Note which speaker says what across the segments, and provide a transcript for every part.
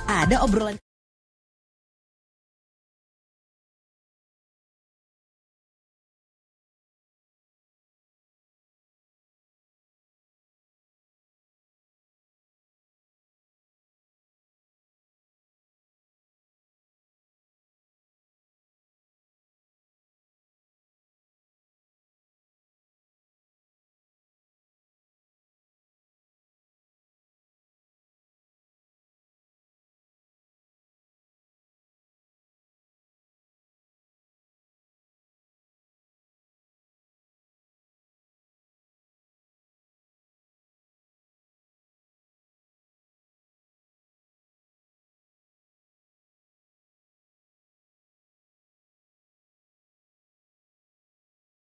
Speaker 1: Ada obrolan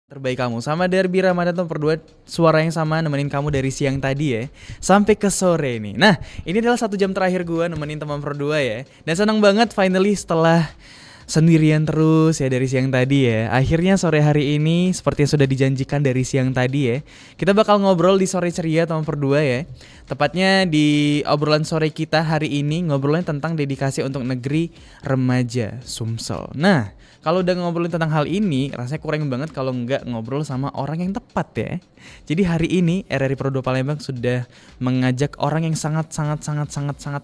Speaker 2: terbaik kamu sama Derby Ramadan nomor 2, suara yang sama nemenin kamu dari siang tadi ya sampai ke sore nih. Nah, ini adalah 1 jam terakhir gue nemenin teman berdua ya. Dan senang banget finally setelah sendirian terus ya dari siang tadi ya. Akhirnya sore hari ini seperti yang sudah dijanjikan dari siang tadi ya, kita bakal ngobrol di sore ceria teman berdua ya. Tepatnya di obrolan sore kita hari ini ngobrolnya tentang dedikasi untuk negeri remaja Sumsel. Nah, kalau udah ngobrolin tentang hal ini, rasanya kurang banget kalau nggak ngobrol sama orang yang tepat ya. Jadi hari ini RRI Pro 2 Palembang sudah mengajak orang yang sangat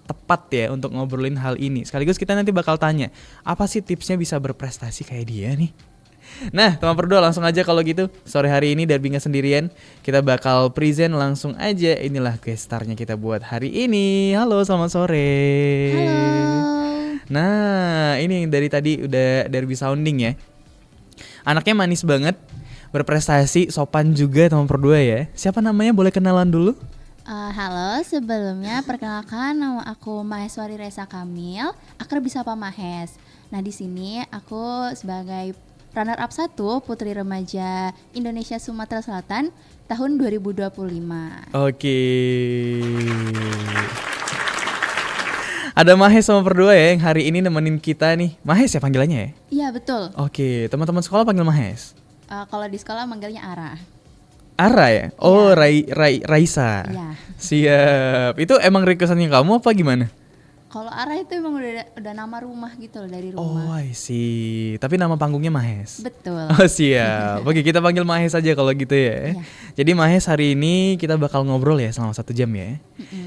Speaker 2: tepat ya untuk ngobrolin hal ini. Sekaligus kita nanti bakal tanya, apa sih tipsnya bisa berprestasi kayak dia nih? Nah, teman berdua langsung aja kalau gitu. Sore hari ini Derby nggak sendirian. Kita bakal present langsung aja. Inilah gestarnya kita buat hari ini. Halo, selamat sore.
Speaker 3: Halo.
Speaker 2: Nah, ini dari tadi udah Derby sounding ya. Anaknya manis banget, berprestasi, sopan juga teman berdua ya. Siapa namanya? Boleh kenalan dulu?
Speaker 3: Halo, sebelumnya perkenalkan nama aku Maheswari Reza Kamil, akrab disapa Mahes. Nah, di sini aku sebagai runner up 1 Putri Remaja Indonesia Sumatera Selatan tahun 2025.
Speaker 2: Oke. Ada Mahes sama berdua ya yang hari ini nemenin kita nih. Mahes ya panggilannya ya?
Speaker 3: Iya, betul.
Speaker 2: Oke, teman-teman sekolah panggil Mahes.
Speaker 3: Kalau di sekolah manggilnya Ara.
Speaker 2: Ara ya? Oh,
Speaker 3: Iya.
Speaker 2: Raisa.
Speaker 3: Iya.
Speaker 2: Siap. Itu emang requestannya kamu apa gimana?
Speaker 3: Kalau Ara itu emang udah nama rumah gitu loh, dari
Speaker 2: Oh,
Speaker 3: rumah.
Speaker 2: I see. Tapi nama panggungnya Mahes.
Speaker 3: Betul.
Speaker 2: Oh, siap. Oke, kita panggil Mahes aja kalau gitu ya.
Speaker 3: Iya.
Speaker 2: Jadi Mahes hari ini kita bakal ngobrol ya selama 1 jam ya.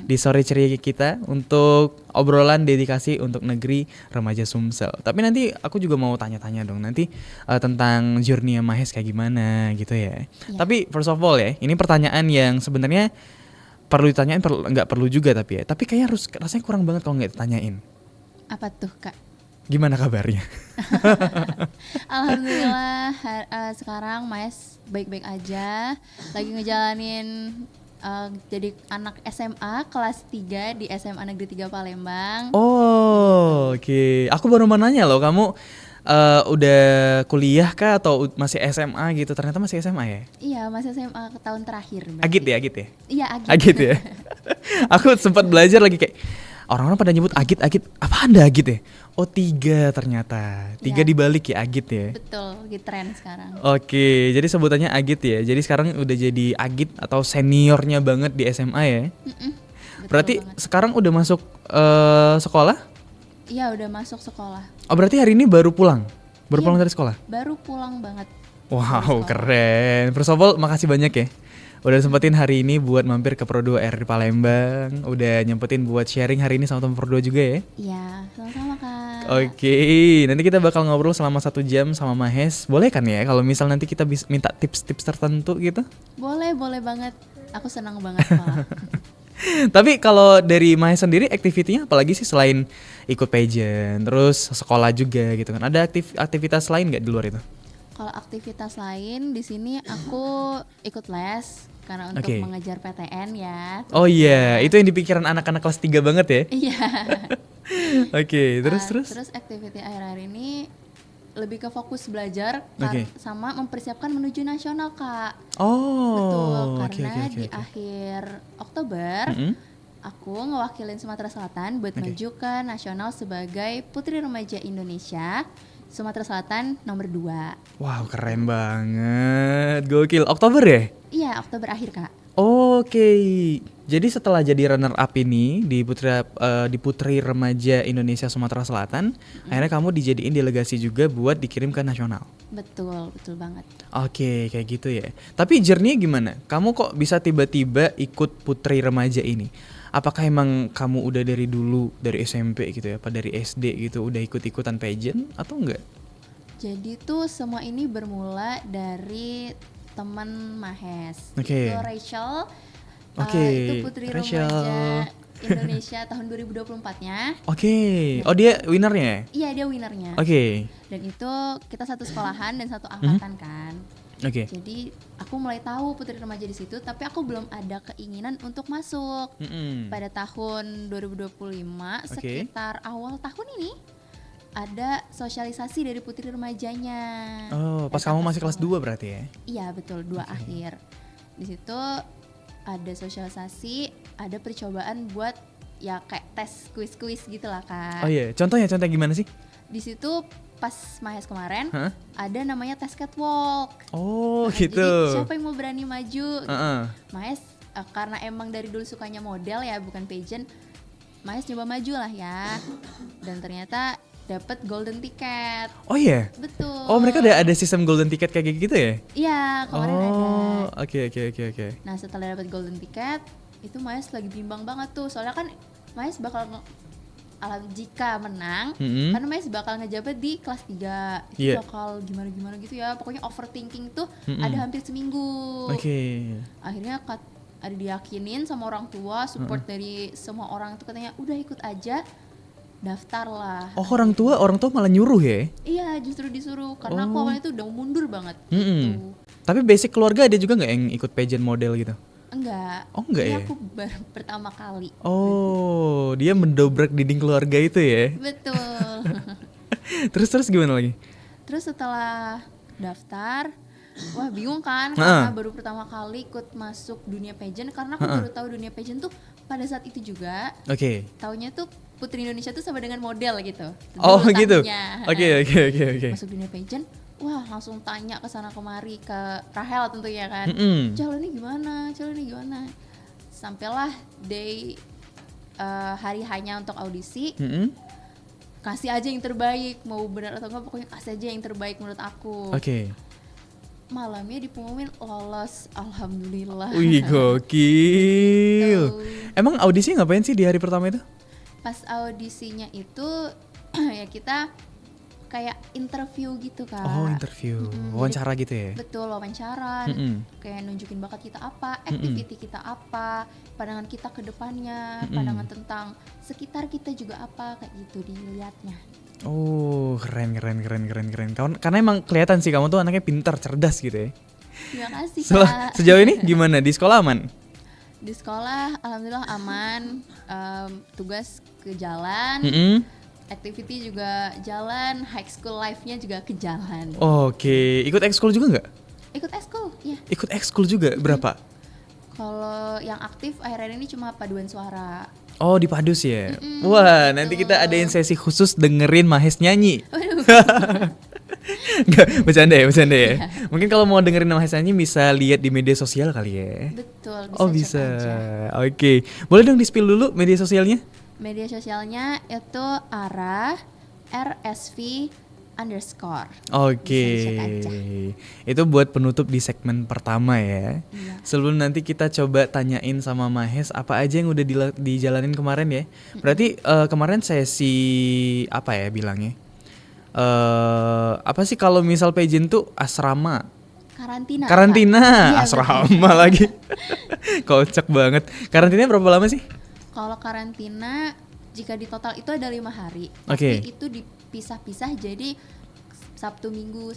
Speaker 2: Di sore ceria kita untuk obrolan dedikasi untuk negeri remaja Sumsel. Tapi nanti aku juga mau tanya-tanya dong nanti tentang journey Mahes kayak gimana gitu ya.
Speaker 3: Iya.
Speaker 2: Tapi first of all ya, ini pertanyaan yang sebenarnya perlu ditanyain, nggak perlu juga tapi ya. Tapi kayaknya harus rasanya kurang banget kalau nggak ditanyain.
Speaker 3: Apa tuh, Kak?
Speaker 2: Gimana kabarnya?
Speaker 3: Alhamdulillah sekarang Mas baik-baik aja. Lagi ngejalanin jadi anak SMA kelas 3 di SMA Negeri 3 Palembang.
Speaker 2: Oh, oke. Aku baru mau nanya loh, kamu udah kuliah kah atau masih SMA gitu? Ternyata masih SMA ya?
Speaker 3: Iya, masih SMA ke tahun terakhir berarti.
Speaker 2: Agit ya, Agit ya?
Speaker 3: Iya, Agit.
Speaker 2: Agit ya? Aku sempat belajar lagi kayak orang-orang pada nyebut Agit, Agit. Apa Anda Agit ya? Oh, 3 ternyata. 3
Speaker 3: Iya.
Speaker 2: dibalik ya Agit ya?
Speaker 3: Betul, lagi tren sekarang.
Speaker 2: Oke, jadi sebutannya Agit ya. Jadi sekarang udah jadi Agit atau seniornya banget di SMA ya.
Speaker 3: Betul
Speaker 2: Berarti
Speaker 3: banget.
Speaker 2: sekarang udah masuk sekolah?
Speaker 3: Iya, udah masuk sekolah.
Speaker 2: Oh, berarti hari ini baru pulang? Baru
Speaker 3: Iya.
Speaker 2: pulang dari sekolah?
Speaker 3: Baru pulang banget.
Speaker 2: Wow, keren. First of all, makasih banyak ya. Udah sempetin hari ini buat mampir ke Pro 2 RRI Palembang. Udah nyempetin buat sharing hari ini sama teman Pro 2 juga ya.
Speaker 3: Iya, sama-sama, Kak.
Speaker 2: Oke, nanti kita bakal ngobrol selama 1 jam sama Mahes. Boleh kan ya kalau misal nanti kita minta tips-tips tertentu gitu?
Speaker 3: Boleh banget. Aku senang banget malah.
Speaker 2: Tapi kalau dari Mahes sendiri aktivitinya apalagi sih selain ikut pageant, terus sekolah juga gitu kan? Ada aktivitas lain nggak di luar itu?
Speaker 3: Kalau aktivitas lain di sini aku ikut les karena untuk
Speaker 2: Oke.
Speaker 3: mengejar PTN ya.
Speaker 2: Oh iya, itu yang dipikiran anak-anak kelas 3 banget ya?
Speaker 3: Iya.
Speaker 2: Oke, terus.
Speaker 3: Terus aktiviti akhir-akhir ini lebih ke fokus belajar
Speaker 2: Oke.
Speaker 3: sama mempersiapkan menuju nasional, Kak.
Speaker 2: Oh,
Speaker 3: Betul,
Speaker 2: oke.
Speaker 3: karena di akhir Oktober
Speaker 2: Mm-mm.
Speaker 3: aku ngewakilin Sumatera Selatan buat
Speaker 2: Oke.
Speaker 3: maju ke nasional sebagai Putri Remaja Indonesia Sumatera Selatan nomor 2.
Speaker 2: Wow, keren banget. Gokil. Oktober ya?
Speaker 3: Iya, Oktober akhir, Kak.
Speaker 2: Oke. Jadi setelah jadi runner up ini di Putri Remaja Indonesia Sumatera Selatan, akhirnya kamu dijadiin delegasi juga buat dikirim ke nasional.
Speaker 3: Betul, betul banget.
Speaker 2: Oke, kayak gitu ya. Tapi journey-nya gimana? Kamu kok bisa tiba-tiba ikut Putri Remaja ini? Apakah emang kamu udah dari dulu, dari SMP gitu ya, apa dari SD gitu udah ikut-ikutan pageant atau enggak?
Speaker 3: Jadi tuh semua ini bermula dari teman Mahes.
Speaker 2: Oke.
Speaker 3: Itu Rachel.
Speaker 2: Oke,
Speaker 3: Itu Putri
Speaker 2: Rachel.
Speaker 3: Remaja Indonesia tahun 2024-nya.
Speaker 2: Oke. Oh, dia winnernya ya?
Speaker 3: Iya, dia winnernya.
Speaker 2: Oke.
Speaker 3: Dan itu kita satu sekolahan dan satu angkatan kan.
Speaker 2: Oke.
Speaker 3: Jadi aku mulai tahu Putri Remaja di situ, tapi aku belum ada keinginan untuk masuk.
Speaker 2: Mm-mm.
Speaker 3: Pada tahun 2025 sekitar awal tahun ini ada sosialisasi dari Putri Remajanya.
Speaker 2: Oh, pas kamu masih kelas 2 berarti ya?
Speaker 3: Iya, betul, 2 akhir. Di situ ada sosialisasi, ada percobaan buat ya kayak tes kuis-kuis gitu lah kan.
Speaker 2: Oh iya, contohnya gimana sih?
Speaker 3: Di situ pas Mahes kemarin
Speaker 2: Hah?
Speaker 3: ada namanya tes catwalk.
Speaker 2: Oh,
Speaker 3: Nah,
Speaker 2: gitu.
Speaker 3: Jadi siapa yang mau berani maju?
Speaker 2: Heeh.
Speaker 3: Mahes karena emang dari dulu sukanya model ya, bukan pageant. Mahes coba maju lah ya. Dan ternyata dapat golden ticket.
Speaker 2: Oh iya.
Speaker 3: Betul.
Speaker 2: Oh, mereka ada sistem golden ticket kayak gitu ya?
Speaker 3: Iya, kemarin ada.
Speaker 2: Oh, oke.
Speaker 3: Nah, setelah dapat golden ticket, itu Mahes lagi bimbang banget tuh. Soalnya kan Mahes bakal jika menang,
Speaker 2: Mm-mm.
Speaker 3: karena Mahes bakal ngejabat di kelas 3. Itu
Speaker 2: Iya.
Speaker 3: bakal gimana gitu ya. Pokoknya overthinking tuh
Speaker 2: Mm-mm.
Speaker 3: ada hampir seminggu.
Speaker 2: Oke.
Speaker 3: Akhirnya ada diyakinin sama orang tua, support dari semua orang tuh katanya udah ikut aja, daftar lah.
Speaker 2: Oh, orang tua malah nyuruh ya?
Speaker 3: Iya, justru disuruh karena aku
Speaker 2: Oh.
Speaker 3: awalnya tuh udah mundur banget
Speaker 2: Mm-mm.
Speaker 3: gitu.
Speaker 2: Tapi basic keluarga ada juga nggak yang ikut pageant model gitu?
Speaker 3: Enggak.
Speaker 2: Oh, enggak
Speaker 3: Ini
Speaker 2: ya?
Speaker 3: aku baru pertama kali.
Speaker 2: Oh, dia mendobrak dinding keluarga itu ya?
Speaker 3: Betul.
Speaker 2: Terus gimana lagi?
Speaker 3: Terus setelah daftar, wah bingung kan
Speaker 2: Heeh.
Speaker 3: karena baru pertama kali ikut masuk dunia pageant, karena aku baru tahu dunia pageant tuh pada saat itu juga.
Speaker 2: Oke.
Speaker 3: Taunya tuh Putri Indonesia tuh sama dengan model gitu.
Speaker 2: Oh,
Speaker 3: Dulu
Speaker 2: gitu.
Speaker 3: taunya.
Speaker 2: Oke.
Speaker 3: Masuk dunia pageant, wah langsung tanya ke sana kemari ke Rahel tentunya kan.
Speaker 2: Mm-mm.
Speaker 3: Cal ini gimana? Sampailah day hari hanya untuk audisi.
Speaker 2: Mm-mm.
Speaker 3: Kasih aja yang terbaik, mau benar atau enggak pokoknya kasih aja yang terbaik menurut aku.
Speaker 2: Oke.
Speaker 3: Malamnya dipengumumin lolos, alhamdulillah.
Speaker 2: Wih, gokil.
Speaker 3: Tuh.
Speaker 2: Emang audisi ngapain sih di hari pertama itu?
Speaker 3: Pas audisinya itu ya kita kayak interview gitu Kak.
Speaker 2: Oh, interview. Wawancara gitu ya?
Speaker 3: Betul, wawancara.
Speaker 2: Mm-mm.
Speaker 3: Kayak nunjukin bakat kita apa, activity kita apa, pandangan kita ke depannya, pandangan tentang sekitar kita juga apa, kayak gitu dilihatnya.
Speaker 2: Oh, keren. Karena emang kelihatan sih kamu tuh anaknya pintar, cerdas gitu ya.
Speaker 3: Terima kasih Kak.
Speaker 2: Sejauh ini gimana? Di sekolah aman?
Speaker 3: Di sekolah alhamdulillah aman, tugas ke jalan, activity juga jalan, high school life-nya juga ke jalan.
Speaker 2: Oke, ikut ekskul juga nggak?
Speaker 3: Ikut eskul, ya.
Speaker 2: Ikut ekskul juga, berapa?
Speaker 3: Kalau yang aktif akhir-akhir ini cuma paduan suara.
Speaker 2: Oh, di Padus ya? Wah, nanti kita adain sesi khusus dengerin Mahes nyanyi. Nggak, bercanda ya. Mungkin kalau mau dengerin Mahes nyanyi bisa lihat di media sosial kali ya?
Speaker 3: Betul, bisa
Speaker 2: Oh,
Speaker 3: cek
Speaker 2: bisa.
Speaker 3: aja.
Speaker 2: Oke. Boleh dong di-spill dulu media sosialnya?
Speaker 3: Media sosialnya itu @rsv_.
Speaker 2: Oke.
Speaker 3: Bisa dicek aja.
Speaker 2: Itu buat penutup di segmen pertama ya.
Speaker 3: Iya.
Speaker 2: Sebelum nanti kita coba tanyain sama Mahes apa aja yang udah dijalanin kemarin ya. Berarti kemarin sesi apa ya bilangnya? Apa sih kalau misal pageant tuh asrama?
Speaker 3: Karantina.
Speaker 2: Karantina,
Speaker 3: Iya,
Speaker 2: asrama lagi. Kocak banget. Karantinanya berapa lama sih?
Speaker 3: Kalau karantina jika di total itu ada 5 hari.
Speaker 2: Oke.
Speaker 3: Tapi itu dipisah-pisah jadi Sabtu Minggu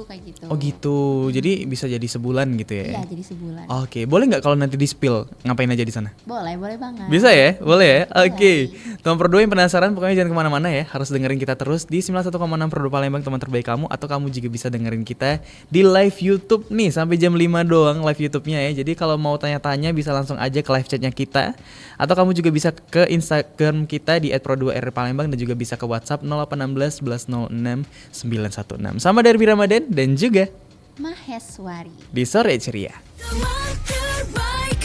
Speaker 3: kayak gitu.
Speaker 2: Oh gitu. Jadi bisa jadi sebulan gitu ya?
Speaker 3: Iya, jadi sebulan.
Speaker 2: Oke, boleh nggak kalau nanti di-spill ngapain aja di sana?
Speaker 3: Boleh banget.
Speaker 2: Bisa ya? Boleh ya? Oke.
Speaker 3: Boleh.
Speaker 2: Teman berdua yang penasaran pokoknya jangan kemana-mana ya. Harus dengerin kita terus di 91,6 Perdu Palembang teman terbaik kamu. Atau kamu juga bisa dengerin kita di live YouTube nih. Sampai jam 5 doang live YouTube-nya ya. Jadi kalau mau tanya-tanya bisa langsung aja ke live chatnya kita. Atau kamu juga bisa ke Instagram kita di @pro2rpalembang. Dan juga bisa ke WhatsApp 0816 1106 916. Sama Derby Ramadan dan juga
Speaker 3: Maheswari.
Speaker 2: di Sore Ceria.
Speaker 1: Teman terbaik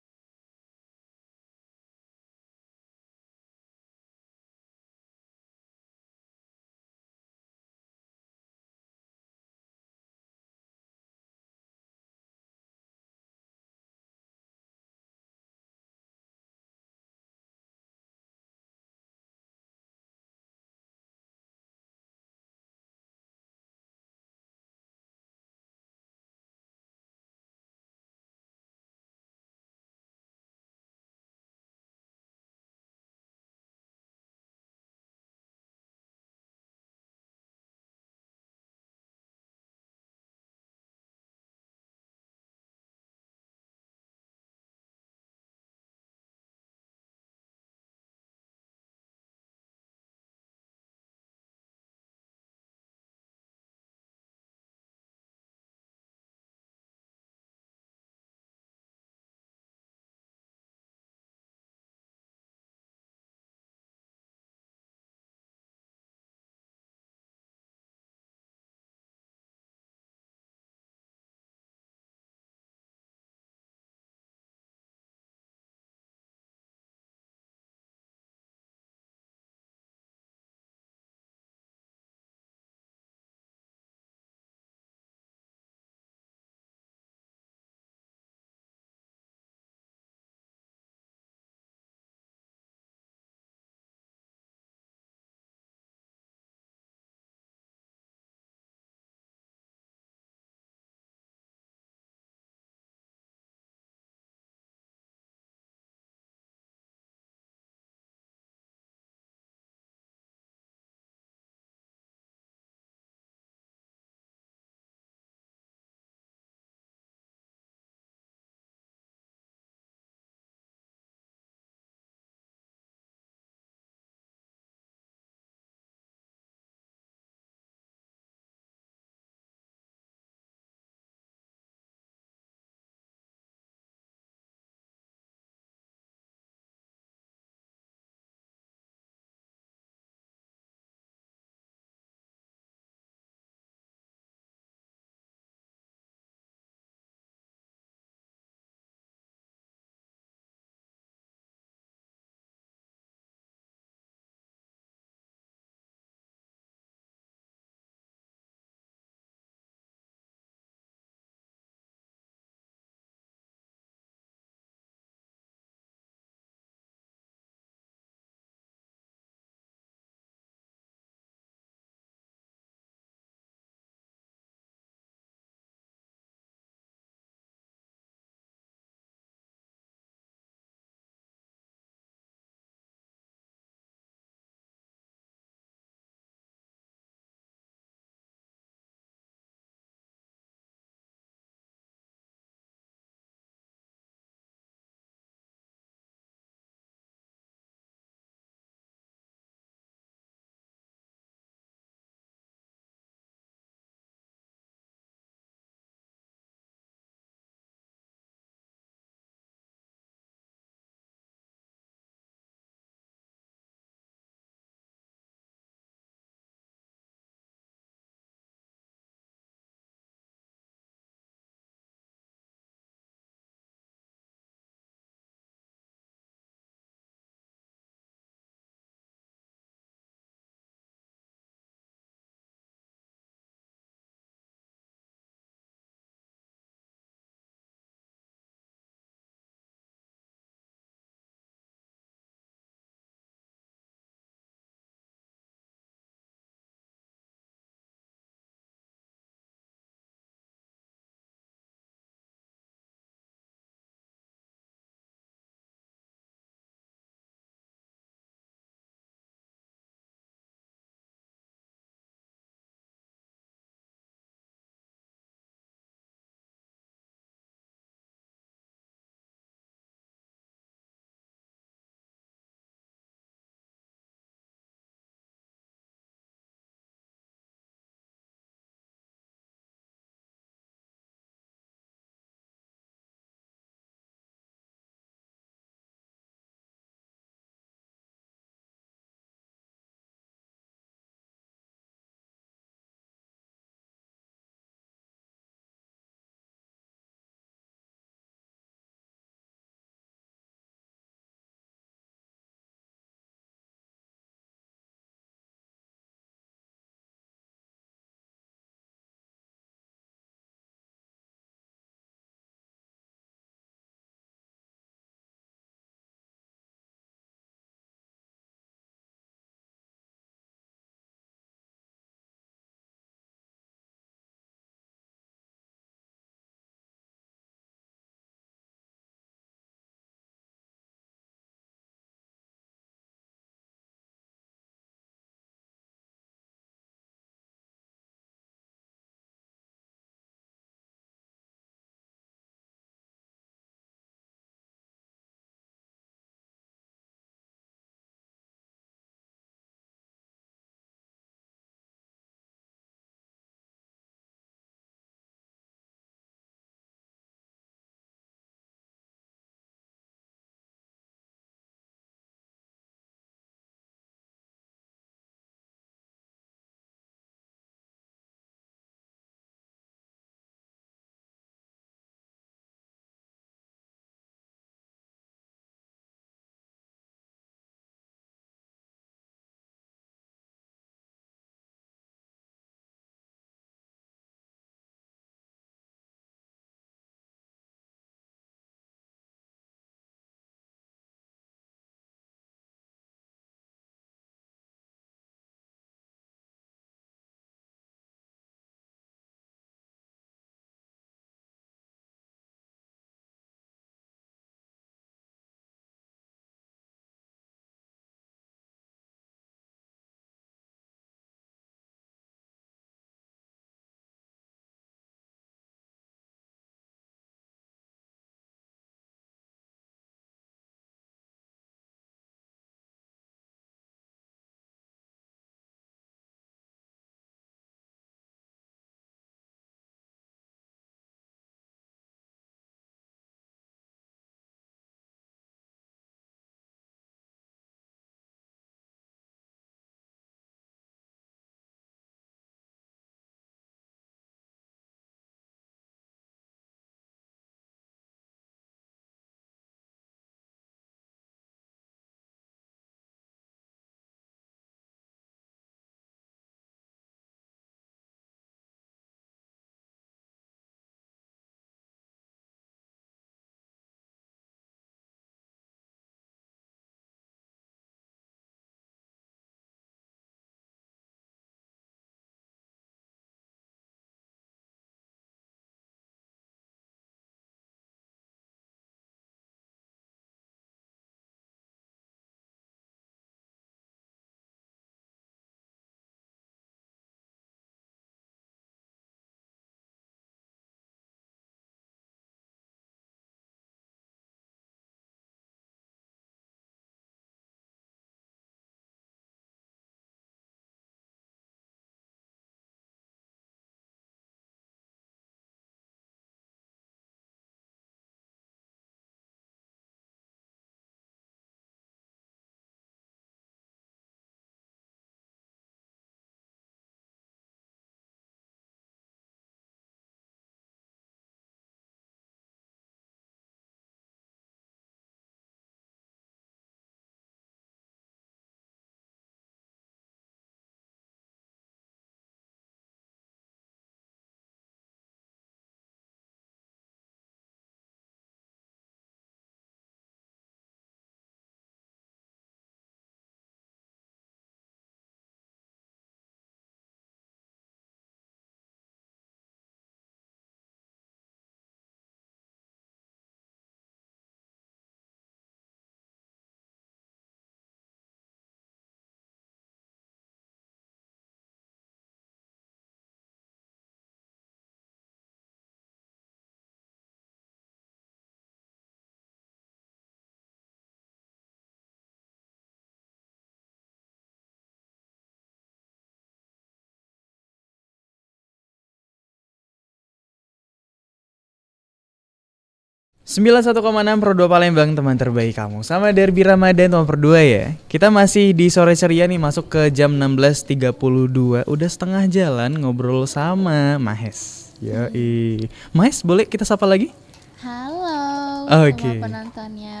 Speaker 2: 91,6 Pro 2 Palembang, teman terbaik kamu. Sama Derby Ramadan teman berdua ya. Kita masih di sore ceria nih, masuk ke jam 16.32. Udah setengah jalan ngobrol sama Mahes. Yoi. Mahes, boleh kita sapa lagi?
Speaker 3: Halo
Speaker 2: Oke.
Speaker 3: semua penontonnya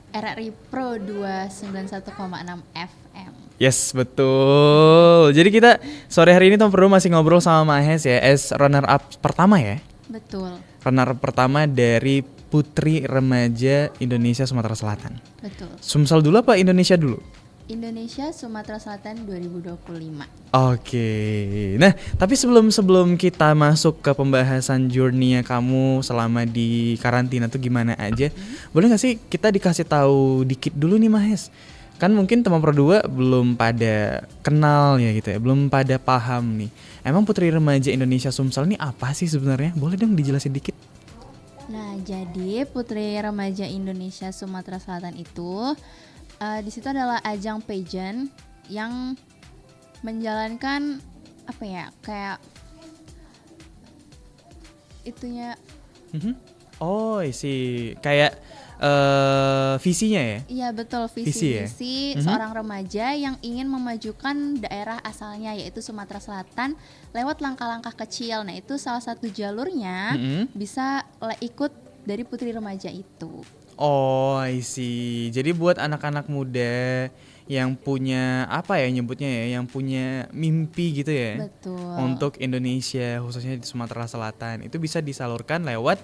Speaker 3: RRI Pro 291,6 FM.
Speaker 2: Yes, betul. Jadi kita sore hari ini teman berdua masih ngobrol sama Mahes ya, as runner up pertama ya.
Speaker 3: Betul,
Speaker 2: Runner up pertama dari Putri Remaja Indonesia Sumatera Selatan.
Speaker 3: betul.
Speaker 2: Sumsel dulu apa Indonesia dulu?
Speaker 3: Indonesia Sumatera Selatan 2025.
Speaker 2: Oke. Nah, tapi sebelum kita masuk ke pembahasan journey-nya kamu selama di karantina tuh gimana aja, boleh nggak sih kita dikasih tahu dikit dulu nih Mahes? Kan mungkin teman berdua belum pada kenal ya gitu ya, belum pada paham nih. Emang Putri Remaja Indonesia Sumsel ini apa sih sebenarnya? Boleh dong dijelasin dikit?
Speaker 3: Nah, jadi Putri Remaja Indonesia Sumatera Selatan itu di situ adalah ajang pageant yang menjalankan apa ya, kayak itunya.
Speaker 2: Mhm. Oh, isi kayak visinya ya?
Speaker 3: Iya betul,
Speaker 2: Visi ya?
Speaker 3: visi seorang remaja yang ingin memajukan daerah asalnya yaitu Sumatera Selatan lewat langkah-langkah kecil. Nah itu salah satu jalurnya bisa ikut dari Putri Remaja itu.
Speaker 2: Oh, I see. Jadi buat anak-anak muda yang punya apa ya nyebutnya ya, yang punya mimpi gitu ya.
Speaker 3: Betul.
Speaker 2: Untuk Indonesia khususnya di Sumatera Selatan itu bisa disalurkan lewat.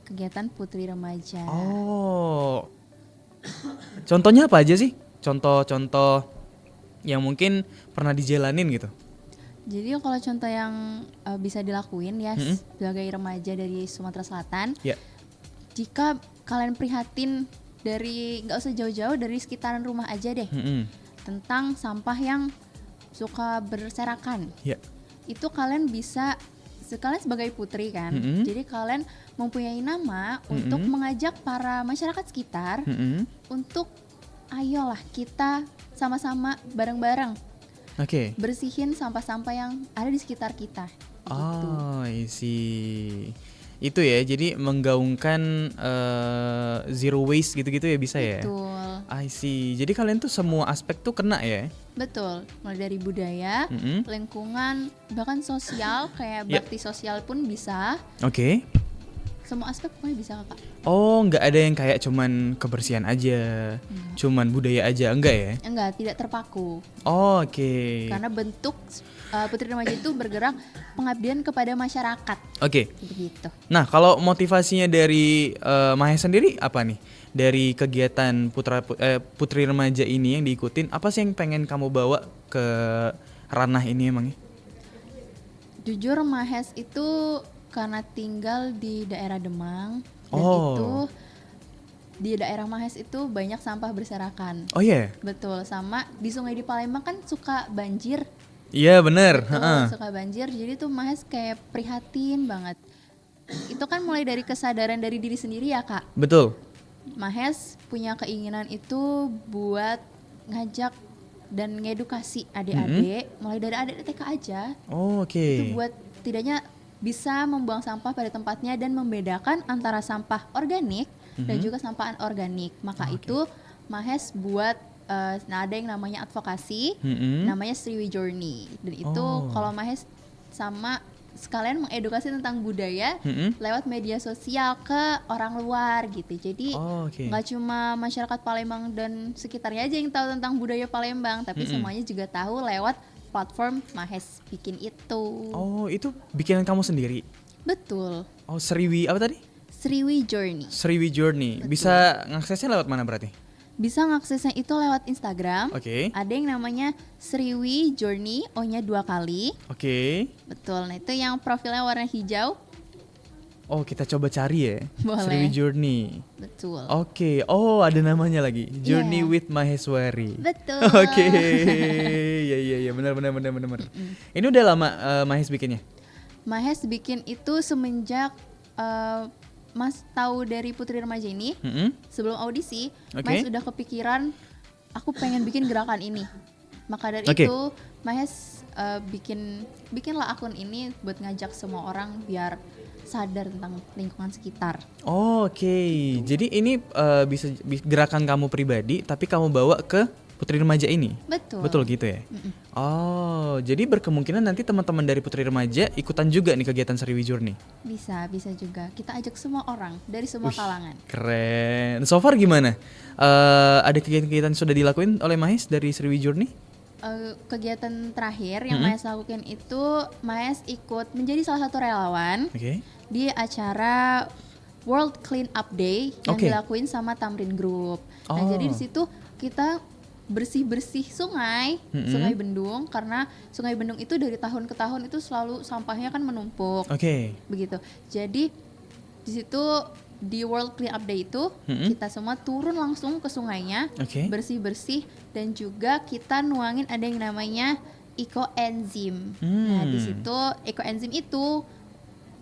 Speaker 3: Kegiatan Putri Remaja.
Speaker 2: Oh. Contohnya apa aja sih? Contoh-contoh yang mungkin pernah dijalanin gitu.
Speaker 3: Jadi kalau contoh yang bisa dilakuin ya sebagai remaja dari Sumatera Selatan,
Speaker 2: Ya.
Speaker 3: jika kalian prihatin dari nggak usah jauh-jauh dari sekitaran rumah aja deh, tentang sampah yang suka berserakan,
Speaker 2: Ya.
Speaker 3: itu kalian bisa sekalian sebagai putri kan, jadi kalian mempunyai nama untuk mengajak para masyarakat sekitar untuk ayolah kita sama-sama bareng-bareng
Speaker 2: Oke.
Speaker 3: bersihin sampah-sampah yang ada di sekitar kita. Gitu.
Speaker 2: Oh, I see. Itu ya, jadi menggaungkan zero waste gitu-gitu ya bisa ya?
Speaker 3: Betul,
Speaker 2: I see. Jadi kalian tuh semua aspek tuh kena ya?
Speaker 3: betul. Mulai dari budaya, lingkungan, bahkan sosial kayak
Speaker 2: Ya.
Speaker 3: bakti sosial pun bisa.
Speaker 2: Oke.
Speaker 3: Semua aspek pokoknya bisa kakak.
Speaker 2: Oh, nggak ada yang kayak cuman kebersihan aja, cuman budaya aja, enggak ya?
Speaker 3: Enggak, tidak terpaku.
Speaker 2: Oh, oke.
Speaker 3: Karena bentuk Putri Remaja itu bergerak pengabdian kepada masyarakat.
Speaker 2: Oke.
Speaker 3: Begitu.
Speaker 2: Nah, kalau motivasinya dari Mahes sendiri apa nih? Dari kegiatan Putri Remaja ini yang diikutin, apa sih yang pengen kamu bawa ke ranah ini emangnya?
Speaker 3: Jujur Mahes itu karena tinggal di daerah Demang dan
Speaker 2: Oh.
Speaker 3: itu di daerah Mahes itu banyak sampah berserakan.
Speaker 2: Oh iya?
Speaker 3: Betul, sama di sungai di Palembang kan suka banjir.
Speaker 2: Iya bener.
Speaker 3: Betul, suka banjir. Jadi tuh Mahes kayak prihatin banget. Itu kan mulai dari kesadaran dari diri sendiri ya kak.
Speaker 2: Betul.
Speaker 3: Mahes punya keinginan itu buat ngajak dan ngedukasi adik-adik, mulai dari adik TK aja.
Speaker 2: Oh, oke.
Speaker 3: Itu buat tidaknya bisa membuang sampah pada tempatnya dan membedakan antara sampah organik dan juga sampah anorganik. Maka itu Mahes buat ada yang namanya advokasi, namanya Sriwi Journey. Dan itu kalau Mahes sama sekalian mengedukasi tentang budaya lewat media sosial ke orang luar gitu. Jadi nggak cuma masyarakat Palembang dan sekitarnya aja yang tahu tentang budaya Palembang, tapi semuanya juga tahu lewat platform Mahes bikin itu.
Speaker 2: Oh, itu bikinan kamu sendiri?
Speaker 3: Betul.
Speaker 2: Oh, Sriwi apa tadi?
Speaker 3: Sriwi Journey.
Speaker 2: Sriwi Journey.
Speaker 3: Betul.
Speaker 2: Bisa ngaksesnya lewat mana berarti?
Speaker 3: Bisa ngaksesnya itu lewat Instagram.
Speaker 2: Oke.
Speaker 3: Ada yang namanya Sriwi Journey, O-nya 2 kali.
Speaker 2: Oke.
Speaker 3: Betul. Nah, itu yang profilnya warna hijau.
Speaker 2: Oh, kita coba cari ya.
Speaker 3: Boleh.
Speaker 2: Sriwi Journey.
Speaker 3: Betul.
Speaker 2: Oke. Oh, ada namanya lagi. Journey
Speaker 3: Iya.
Speaker 2: with Maheswari.
Speaker 3: Betul.
Speaker 2: Oke. Iya, benar. Ini udah lama Mahes bikinnya?
Speaker 3: Mahes bikin itu semenjak Mas tahu dari Putri Remaja ini. Sebelum audisi, Mahes udah kepikiran aku pengen bikin gerakan ini. Maka dari itu Mahes bikinlah akun ini buat ngajak semua orang biar sadar tentang lingkungan sekitar.
Speaker 2: Oke, jadi ini gerakan kamu pribadi, tapi kamu bawa ke Putri Remaja ini. Betul gitu ya? Oh, jadi berkemungkinan nanti teman-teman dari Putri Remaja ikutan juga nih kegiatan Sriwi Journey.
Speaker 3: Bisa juga. Kita ajak semua orang dari semua kalangan.
Speaker 2: Keren. So far gimana? Ada kegiatan-kegiatan yang sudah dilakuin oleh Mahes dari Sriwi Journey?
Speaker 3: Kegiatan terakhir yang Mahes lakukan itu, Mahes ikut menjadi salah satu relawan di acara World Clean Up Day yang dilakuin sama Tamrin Group. Nah, jadi di situ kita bersih-bersih sungai Bendung, karena Sungai Bendung itu dari tahun ke tahun itu selalu sampahnya kan menumpuk. Begitu. Jadi di situ di World Clean Up Day itu kita semua turun langsung ke sungainya, bersih-bersih, dan juga kita nuangin ada yang namanya ekoenzim. Nah, di situ ekoenzim itu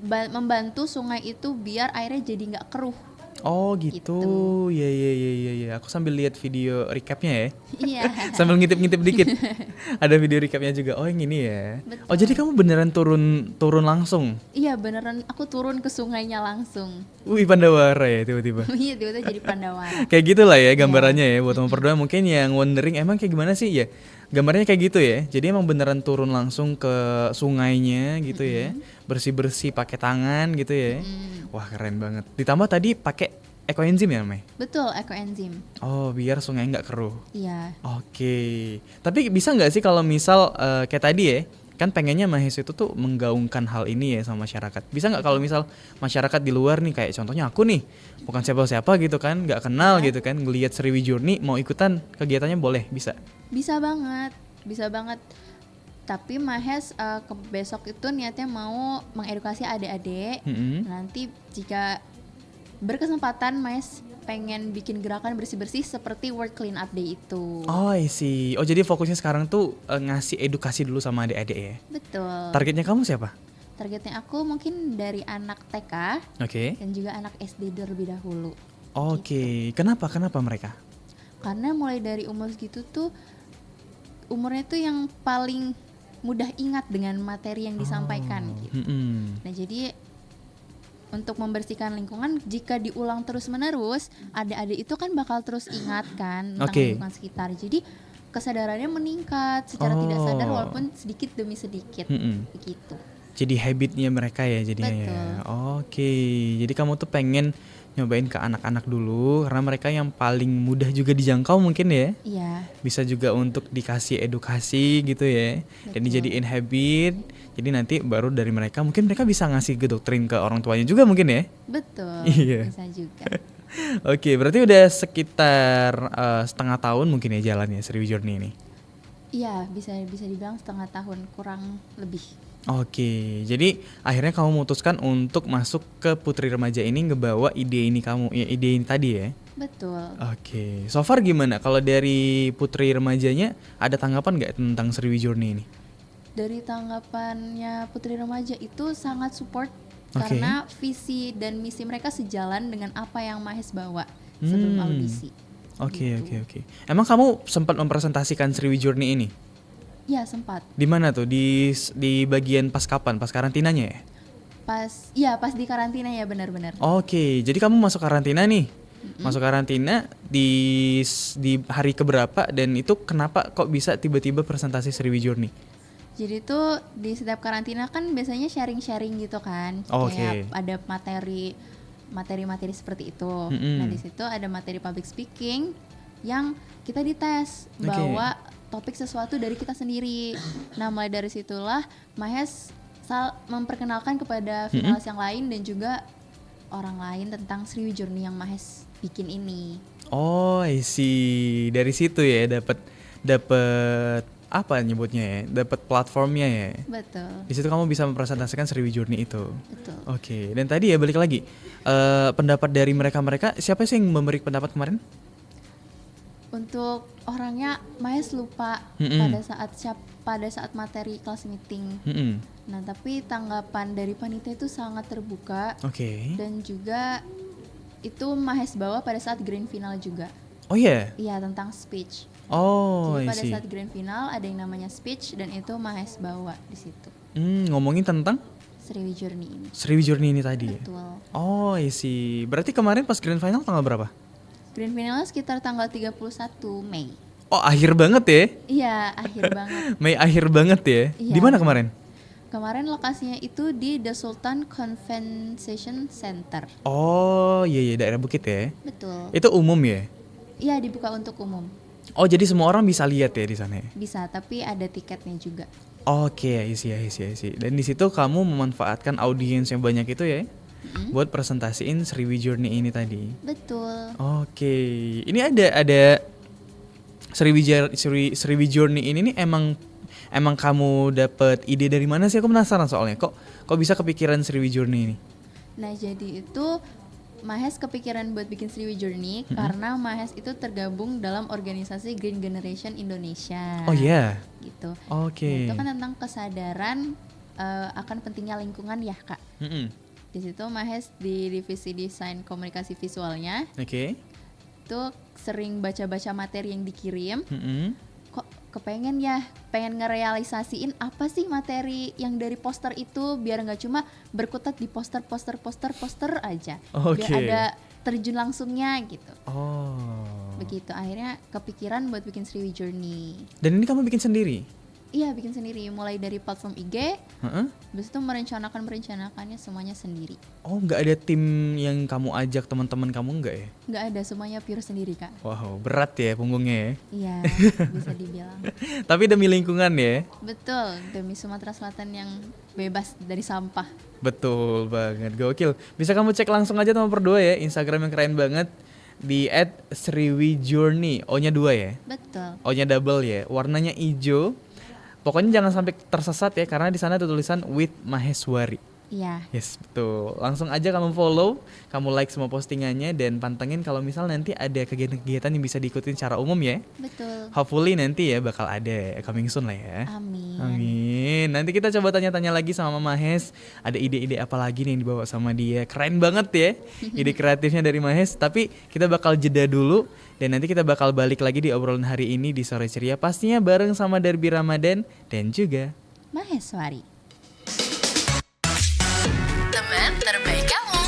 Speaker 3: membantu sungai itu biar airnya jadi nggak keruh.
Speaker 2: Oh gitu. Iya. Aku sambil lihat video recapnya ya.
Speaker 3: Iya.
Speaker 2: Sambil ngintip-ngintip dikit. Ada video recapnya juga. Oh yang ini ya. Betul. Oh jadi kamu beneran turun langsung?
Speaker 3: Iya beneran, aku turun ke sungainya langsung.
Speaker 2: Wih, Pandawara ya tiba-tiba.
Speaker 3: Iya, tiba-tiba jadi Pandawara.
Speaker 2: Kayak gitulah ya gambarannya ya, buat teman berdua mungkin yang wondering emang kayak gimana sih ya. Gambarnya kayak gitu ya. Jadi emang beneran turun langsung ke sungainya gitu ya. Bersih-bersih pakai tangan gitu ya. Wah, keren banget. Ditambah tadi pakai ekoenzim ya, Mei?
Speaker 3: Betul, ekoenzim.
Speaker 2: Oh, biar sungai nggak keruh.
Speaker 3: Iya.
Speaker 2: Oke. Tapi bisa nggak sih kalau misal kayak tadi ya, kan pengennya Mahes itu tuh menggaungkan hal ini ya sama masyarakat. Bisa nggak kalau misal masyarakat di luar nih, kayak contohnya aku nih, bukan siapa-siapa gitu kan, nggak kenal gitu kan, ngelihat Sriwi Journey mau ikutan kegiatannya boleh, bisa?
Speaker 3: Bisa banget. Tapi Mahes besok itu niatnya mau mengedukasi adik-adik. Nanti jika berkesempatan Mahes pengen bikin gerakan bersih-bersih seperti World Clean Up Day itu.
Speaker 2: Oh, I see. Oh, jadi fokusnya sekarang tuh ngasih edukasi dulu sama adik-adik ya?
Speaker 3: Betul.
Speaker 2: Targetnya kamu siapa?
Speaker 3: Targetnya aku mungkin dari anak TK dan juga anak SD terlebih dahulu.
Speaker 2: Gitu. Kenapa mereka?
Speaker 3: Karena mulai dari umur segitu tuh umurnya tuh yang paling mudah ingat dengan materi yang disampaikan gitu. Nah, jadi untuk membersihkan lingkungan, jika diulang terus-menerus, adik-adik itu kan bakal terus ingat kan tentang lingkungan sekitar. Jadi kesadarannya meningkat secara tidak sadar walaupun sedikit demi sedikit begitu.
Speaker 2: Jadi habitnya mereka ya jadinya.
Speaker 3: Betul.
Speaker 2: Ya. Oke. Jadi kamu tuh pengen nyobain ke anak-anak dulu karena mereka yang paling mudah juga dijangkau mungkin ya.
Speaker 3: Iya.
Speaker 2: Bisa juga untuk dikasih edukasi gitu ya. Betul. Dan dijadiin habit. Jadi nanti baru dari mereka mungkin mereka bisa ngasih doktrin ke orang tuanya juga mungkin ya.
Speaker 3: Betul.
Speaker 2: Iya.
Speaker 3: Bisa juga.
Speaker 2: Oke, berarti udah sekitar setengah tahun mungkin ya jalannya Sriwi Journey ini.
Speaker 3: Iya, bisa dibilang setengah tahun kurang lebih.
Speaker 2: Oke, jadi akhirnya kamu memutuskan untuk masuk ke Putri Remaja ini ngebawa ide ini ide ini tadi ya?
Speaker 3: Betul.
Speaker 2: Oke, so far gimana? Kalau dari Putri Remajanya ada tanggapan nggak tentang Sriwi Journey ini?
Speaker 3: Dari tanggapannya Putri Remaja itu sangat support karena visi dan misi mereka sejalan dengan apa yang Mahes bawa sebelum audisi.
Speaker 2: Oke. Emang kamu sempat mempresentasikan Sriwi Journey ini?
Speaker 3: Ya, sempat.
Speaker 2: Di mana tuh? Di bagian pas kapan? Pas karantinanya ya?
Speaker 3: Pas di karantina ya, benar-benar.
Speaker 2: Oke, jadi kamu masuk karantina nih. Masuk karantina di hari keberapa dan itu kenapa kok bisa tiba-tiba presentasi Sriwi Journey?
Speaker 3: Jadi tuh di setiap karantina kan biasanya sharing-sharing gitu kan. Kayak ada materi seperti itu. Nah, di situ ada materi public speaking yang kita dites bawa topik sesuatu dari kita sendiri. Nah, mulai dari situlah Mahes memperkenalkan kepada finalis yang lain dan juga orang lain tentang Sriwi Journey yang Mahes bikin ini. Oh,
Speaker 2: I see. Dari situ ya dapat apa nyebutnya ya? Dapat platformnya ya.
Speaker 3: Betul.
Speaker 2: Di situ kamu bisa mempresentasikan Sriwi Journey itu.
Speaker 3: Betul.
Speaker 2: Oke. Dan tadi ya balik lagi pendapat dari mereka siapa sih yang memberi pendapat kemarin?
Speaker 3: Untuk orangnya Mahes lupa pada saat materi kelas meeting. Nah, tapi tanggapan dari panitia itu sangat terbuka. Dan juga itu Mahes bawa pada saat grand final juga.
Speaker 2: Oh iya?
Speaker 3: Iya, tentang speech.
Speaker 2: Oh,
Speaker 3: jadi pada saat grand final ada yang namanya speech dan itu Mahes bawa di situ.
Speaker 2: Ngomongin tentang
Speaker 3: Sriwijurni ini.
Speaker 2: Sriwijurni ini tadi ya?
Speaker 3: Betul.
Speaker 2: Oh isi. Berarti kemarin pas grand final tanggal berapa?
Speaker 3: Grand finalnya sekitar tanggal 31 Mei.
Speaker 2: Oh akhir banget ya?
Speaker 3: Iya, akhir banget.
Speaker 2: Mei akhir banget ya?
Speaker 3: Iya.
Speaker 2: Di mana kemarin?
Speaker 3: Kemarin lokasinya itu di The Sultan Convention Center.
Speaker 2: Oh iya daerah Bukit ya?
Speaker 3: Betul.
Speaker 2: Itu umum ya?
Speaker 3: Iya, dibuka untuk umum.
Speaker 2: Oh jadi semua orang bisa lihat ya di sana ya?
Speaker 3: Bisa, tapi ada tiketnya juga.
Speaker 2: Oke, isi. Dan di situ kamu memanfaatkan audiens yang banyak itu ya, buat presentasiin Sriwijurni ini tadi.
Speaker 3: Betul.
Speaker 2: Oke, ini ada Sriwijurni ini nih emang kamu dapet ide dari mana sih? Aku penasaran soalnya. Kok bisa kepikiran Sriwijurni ini?
Speaker 3: Nah, jadi itu Mahes kepikiran buat bikin Sriwijurni karena Mahes itu tergabung dalam organisasi Green Generation Indonesia.
Speaker 2: Oh iya.
Speaker 3: Gitu.
Speaker 2: Oke.
Speaker 3: Nah, itu kan tentang kesadaran akan pentingnya lingkungan ya, Kak.
Speaker 2: Mm-mm.
Speaker 3: Di situ Mahes di divisi desain komunikasi visualnya
Speaker 2: Oke.
Speaker 3: itu sering baca-baca materi yang dikirim.
Speaker 2: Mm-mm.
Speaker 3: Kok pengen ngerealisasiin apa sih materi yang dari poster itu biar nggak cuma berkutat di poster aja.
Speaker 2: Oke.
Speaker 3: Biar ada terjun langsungnya gitu.
Speaker 2: Oh.
Speaker 3: Begitu akhirnya kepikiran buat bikin Sriwijurni.
Speaker 2: Dan ini kamu bikin sendiri?
Speaker 3: Iya, bikin sendiri mulai dari platform IG.
Speaker 2: Heeh.
Speaker 3: Habis itu merencanakannya semuanya sendiri.
Speaker 2: Oh, nggak ada tim yang kamu ajak teman-teman kamu nggak ya?
Speaker 3: Nggak ada, semuanya pure sendiri, Kak.
Speaker 2: Wow, berat ya punggungnya ya.
Speaker 3: Iya, bisa dibilang.
Speaker 2: Tapi demi lingkungan ya.
Speaker 3: Betul, demi Sumatera Selatan yang bebas dari sampah.
Speaker 2: Betul banget, gokil. Bisa kamu cek langsung aja teman berdua ya, Instagram yang keren banget di @sriwijurni, O-nya 2 ya.
Speaker 3: Betul.
Speaker 2: O-nya double ya. Warnanya hijau. Pokoknya jangan sampai tersesat ya karena di sana ada tulisan with Maheswari.
Speaker 3: Iya.
Speaker 2: Yes, betul. Langsung aja kamu follow, kamu like semua postingannya dan pantengin kalau misal nanti ada kegiatan-kegiatan yang bisa diikutin secara umum ya.
Speaker 3: Betul.
Speaker 2: Hopefully nanti ya bakal ada coming soon lah ya.
Speaker 3: Amin.
Speaker 2: Amin. Nanti kita coba tanya-tanya lagi sama Mahes. Ada ide-ide apa lagi nih yang dibawa sama dia. Keren banget ya ide kreatifnya dari Mahes. Tapi kita bakal jeda dulu. Dan nanti kita bakal balik lagi di obrolan hari ini di Sore Ceria. Pastinya bareng sama Derby Ramadan dan juga
Speaker 3: Maheswari.
Speaker 1: Teman terbaik kamu.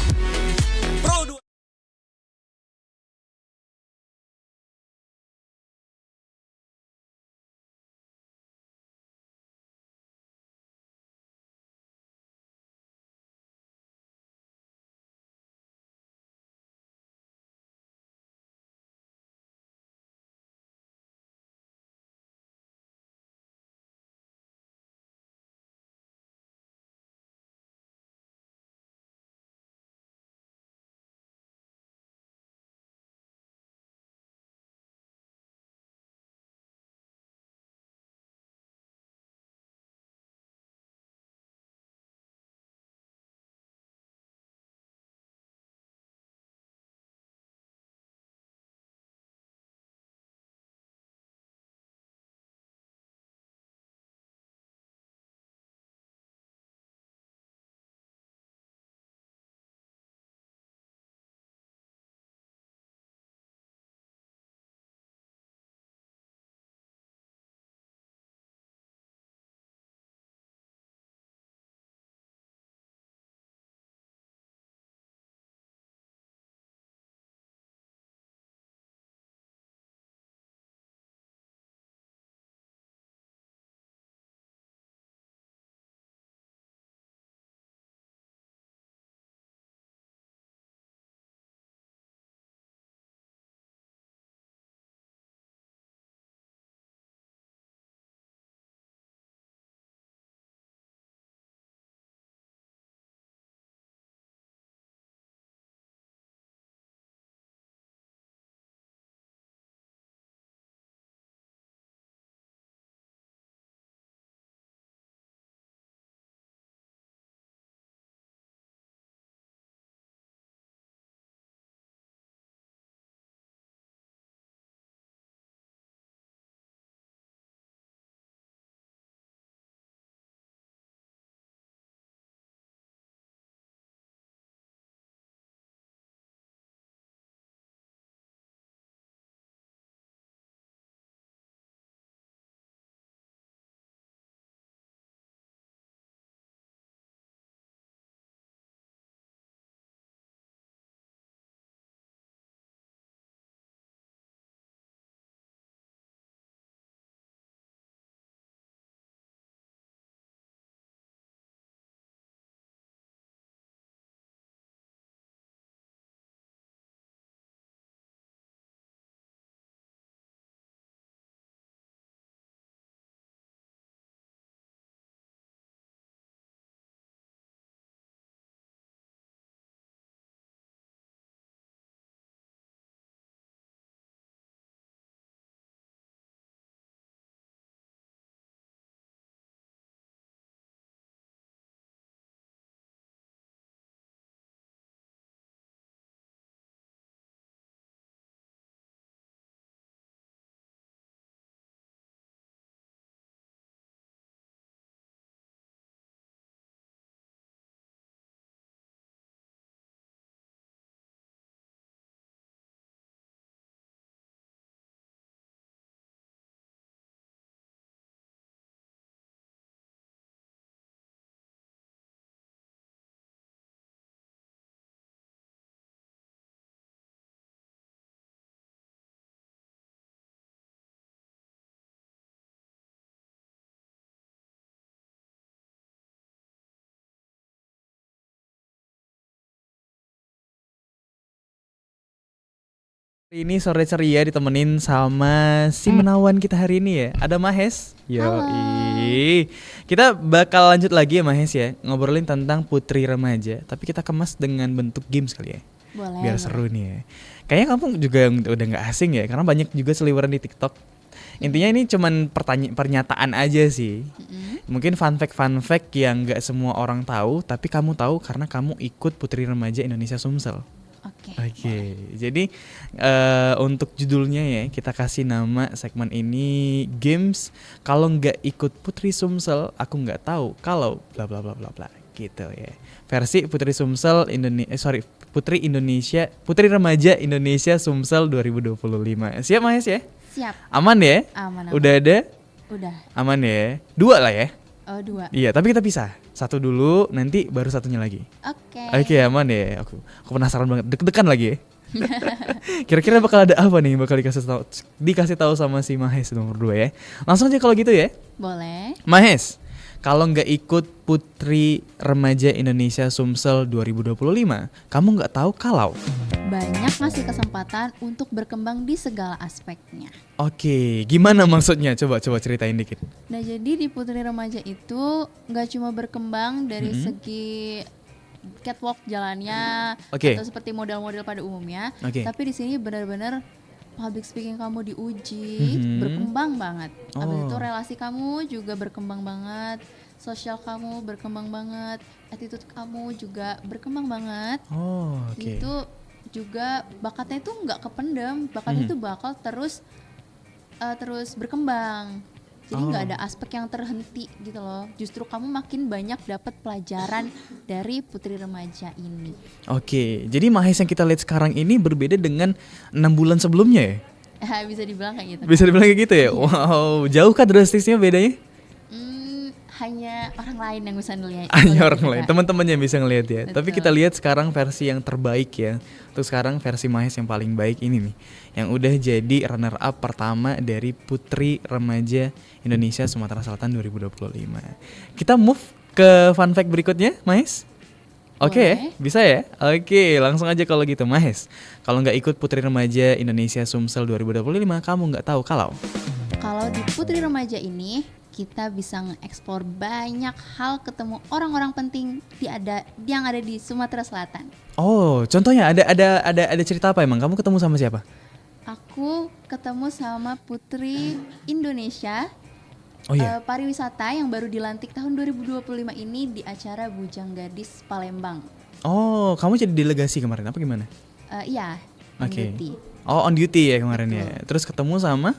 Speaker 2: Ini sore ceria ditemenin sama si menawan kita hari ini ya. Ada Mahes. Yoi. Kita bakal lanjut lagi ya Mahes ya, ngobrolin tentang putri remaja, tapi kita kemas dengan bentuk games kali ya.
Speaker 3: Boleh.
Speaker 2: Biar seru nih ya. Kayaknya kamu juga udah gak asing ya, karena banyak juga seliweran di TikTok. Intinya ini cuman pernyataan aja sih. Mungkin fun fact yang gak semua orang tahu, tapi kamu tahu karena kamu ikut Putri Remaja Indonesia Sumsel. Oke. Jadi untuk judulnya ya kita kasih nama segmen ini games kalau nggak ikut Putri Sumsel aku nggak tahu kalau bla bla bla bla bla gitu ya. Versi Putri Sumsel Putri Remaja Indonesia Sumsel 2025. Siap Mahes ya?
Speaker 3: Siap.
Speaker 2: Aman ya?
Speaker 3: Aman.
Speaker 2: Udah ada?
Speaker 3: Udah.
Speaker 2: Aman ya? 2 lah ya?
Speaker 3: Oh 2.
Speaker 2: Iya, tapi kita pisah. 1 dulu, nanti baru satunya lagi. Oke, aman ya. Aku penasaran banget, deg-degan lagi ya. Kira-kira bakal ada apa nih? Bakal dikasih tahu sama si Mahes nomor 2 ya. Langsung aja kalau gitu ya.
Speaker 3: Boleh.
Speaker 2: Mahes, kalau nggak ikut Putri Remaja Indonesia Sumsel 2025, kamu nggak tahu kalau
Speaker 3: banyak ngasih kesempatan untuk berkembang di segala aspeknya.
Speaker 2: Oke, gimana maksudnya? Coba ceritain dikit.
Speaker 3: Nah jadi di Putri Remaja itu nggak cuma berkembang dari segi catwalk jalannya atau seperti model-model pada umumnya, tapi di sini benar-benar public speaking kamu diuji, berkembang banget. Habis itu relasi kamu juga berkembang banget, sosial kamu berkembang banget, attitude kamu juga berkembang banget. Itu juga bakatnya itu nggak kependam, bakatnya itu bakal terus berkembang. Jadi nggak ada aspek yang terhenti gitu loh. Justru kamu makin banyak dapat pelajaran dari Putri Remaja ini.
Speaker 2: Oke, jadi Mahes yang kita lihat sekarang ini berbeda dengan 6 bulan sebelumnya ya?
Speaker 3: Bisa dibilang kayak gitu.
Speaker 2: Bisa dibilang kayak gitu ya? Wow, jauh kah drastisnya bedanya?
Speaker 3: Hanya orang lain yang bisa ngelihat.
Speaker 2: Hanya orang lain, teman-temannya bisa ngelihat ya. Betul. Tapi kita lihat sekarang versi yang terbaik ya. Untuk sekarang versi Mahes yang paling baik ini nih, yang udah jadi runner up pertama dari Putri Remaja Indonesia Sumatera Selatan 2025. Kita move ke fun fact berikutnya, Mahes. Oke, bisa ya? Oke, langsung aja kalau gitu, Mahes. Kalau nggak ikut Putri Remaja Indonesia Sumsel 2025, kamu nggak tahu kalau
Speaker 3: di Putri Remaja ini kita bisa nge-explore banyak hal, ketemu orang-orang penting yang ada di Sumatera Selatan.
Speaker 2: Oh, contohnya ada cerita apa emang? Kamu ketemu sama siapa?
Speaker 3: Aku ketemu sama Putri Indonesia pariwisata yang baru dilantik tahun 2025 ini di acara Bujang Gadis Palembang.
Speaker 2: Oh, kamu jadi delegasi kemarin apa gimana?
Speaker 3: Iya, on duty.
Speaker 2: Oh, on duty ya kemarin. Betul. Ya. Terus ketemu sama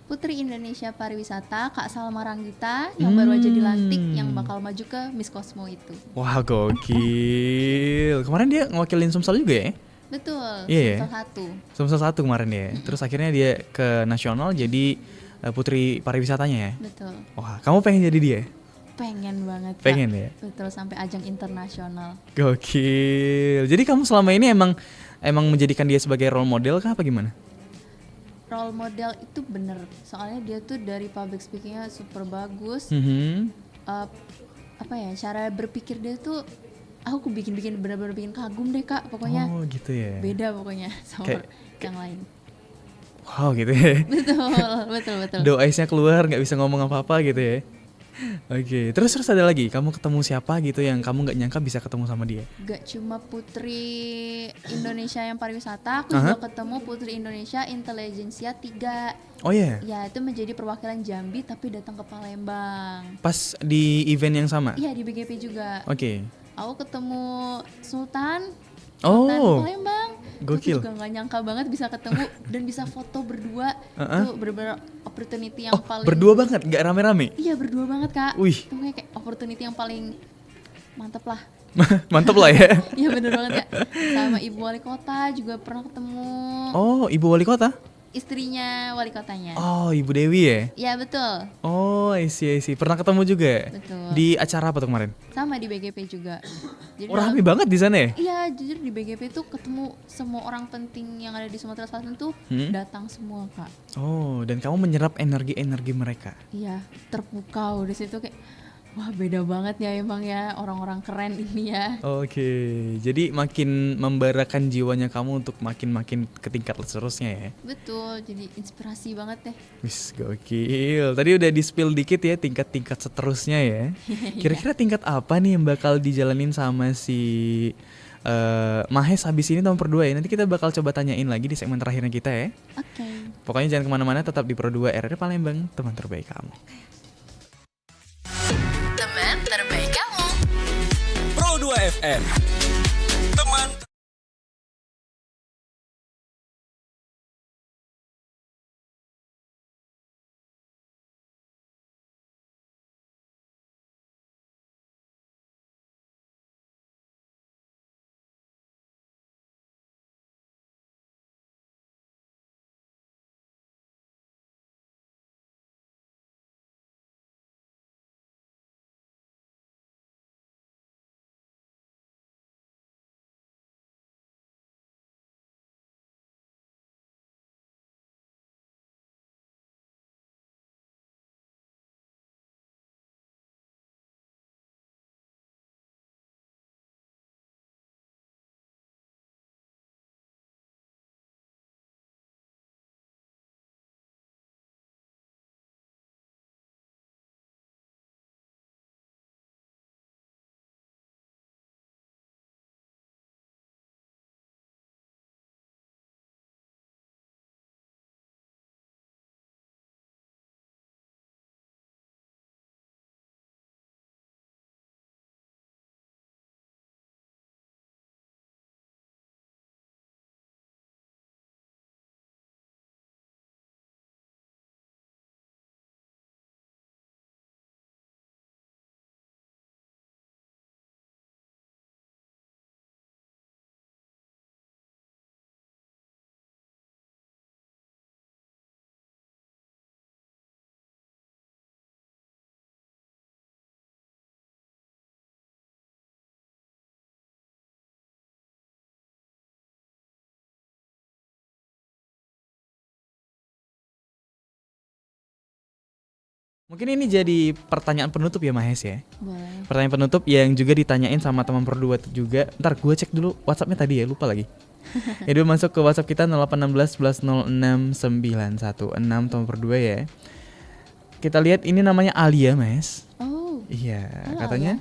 Speaker 3: Putri Indonesia Pariwisata Kak Salma Ranggita yang baru aja dilantik, yang bakal maju ke Miss Cosmo itu.
Speaker 2: Wah, gokil. Kemarin dia ngewakilin Sumsel juga ya?
Speaker 3: Betul,
Speaker 2: yeah.
Speaker 3: Sumsel 1
Speaker 2: kemarin ya. Terus akhirnya dia ke nasional jadi Putri Pariwisatanya ya?
Speaker 3: Betul.
Speaker 2: Wah, kamu pengen jadi dia?
Speaker 3: Pengen banget.
Speaker 2: Pengen
Speaker 3: Kak.
Speaker 2: ya?
Speaker 3: Betul, sampai ajang internasional.
Speaker 2: Gokil. Jadi kamu selama ini emang menjadikan dia sebagai role model kah apa gimana?
Speaker 3: Role model itu bener, soalnya dia tuh dari public speakingnya super bagus. Cara berpikir dia tuh aku bener-bener bikin kagum deh Kak, pokoknya.
Speaker 2: Oh gitu ya.
Speaker 3: Beda pokoknya sama yang lain.
Speaker 2: Wow gitu ya.
Speaker 3: betul.
Speaker 2: Doaisnya keluar, nggak bisa ngomong apa-apa gitu ya. Oke, terus ada lagi, kamu ketemu siapa gitu yang kamu nggak nyangka bisa ketemu sama dia?
Speaker 3: Gak cuma Putri Indonesia yang pariwisata, aku juga ketemu Putri Indonesia Intelligentsia 3.
Speaker 2: Oh iya?
Speaker 3: Ya, itu menjadi perwakilan Jambi tapi datang ke Palembang.
Speaker 2: Pas di event yang sama?
Speaker 3: Iya, di BGP juga.
Speaker 2: Oke.
Speaker 3: Aku ketemu Sultan Palembang.
Speaker 2: Gokil.
Speaker 3: Aku juga gak nyangka banget bisa ketemu dan bisa foto berdua. Itu bener-bener opportunity yang paling.
Speaker 2: Berdua banget, gak rame-rame?
Speaker 3: Iya, berdua banget Kak.
Speaker 2: Wih.
Speaker 3: Itu kayak opportunity yang paling mantep lah.
Speaker 2: Mantep lah ya.
Speaker 3: Iya bener banget ya. Sama Ibu Wali Kota juga pernah ketemu.
Speaker 2: Oh, Ibu Wali Kota?
Speaker 3: Istrinya wali kotanya.
Speaker 2: Oh, Ibu Dewi ya?
Speaker 3: Iya betul.
Speaker 2: Oh, I see. Pernah ketemu juga?
Speaker 3: Betul.
Speaker 2: Di acara apa tuh kemarin?
Speaker 3: Sama di BGP juga. Jadi
Speaker 2: rame banget di sana ya?
Speaker 3: Iya, jujur di BGP tuh ketemu semua orang penting yang ada di Sumatera Selatan tuh datang semua Kak.
Speaker 2: Oh, dan kamu menyerap energi mereka?
Speaker 3: Iya, terpukau di situ kayak Wah, beda banget ya emang ya orang-orang keren ini ya.
Speaker 2: Oke, jadi makin membarakan jiwanya kamu untuk makin ke tingkat seterusnya ya.
Speaker 3: Betul, jadi inspirasi banget deh.
Speaker 2: Wis, gokil. Tadi udah di-spill dikit ya tingkat-tingkat seterusnya ya. Kira-kira tingkat apa nih yang bakal dijalanin sama si Mahes habis ini nomor 2 ya. Nanti kita bakal coba tanyain lagi di segmen terakhirnya kita ya.
Speaker 3: Oke.
Speaker 2: Pokoknya jangan kemana-mana, tetap di Pro 2 RRI Palembang, teman terbaik kamu.
Speaker 1: Teman terbaik kamu.
Speaker 4: Pro 2 FM. Teman
Speaker 2: Mungkin ini jadi pertanyaan penutup ya Mahes ya.
Speaker 3: Boleh.
Speaker 2: Pertanyaan penutup yang juga ditanyain sama teman Pro 2 juga. Ntar gue cek dulu WhatsAppnya tadi ya, lupa lagi. Ya dulu masuk ke WhatsApp kita 0816 11 06 916 teman Pro 2 ya. Kita lihat ini namanya Alia Mas.
Speaker 3: Oh.
Speaker 2: Iya,
Speaker 3: Halo,
Speaker 2: katanya